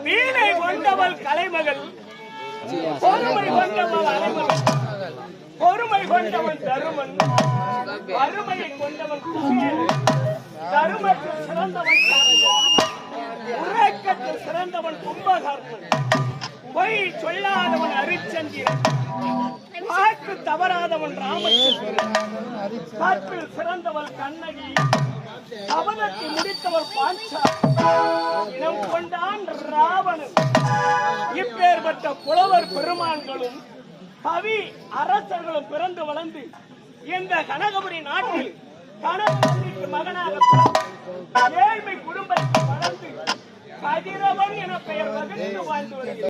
வீணை கொண்டவள் கலைமகள், பொறுமை கொண்டவள் அலைமகள், பொறுமை கொண்டவன் தருமன், வறுமையை கொண்டவன் குசேலன், தருமத்தில் சிறந்தவன் உறக்கத்தில் சிறந்தவன் கும்பகர்ணன், பொய் சொல்லாதவன் அரிச்சந்திரன், வாக்கு தவறாதவன் ராமச்சந்திரன், கற்பில் சிறந்தவள் கண்ணகி, அவனத்தை முடித்தவள் பாஞ்சா, இனம் கொண்டான் ராவணன். இப்பேற்பட்ட புலவர் பெருமான்களும் கவி அரசர்களும் பிறந்து வளர்ந்து இந்த கனகபுரி நாட்டில் கனகபுரிக்கு மகனாக ஏழ்மை குடும்பத்தில் வளர்ந்து கதிரவன் என பெயர் வகித்து வாழ்ந்து வருகிறார்.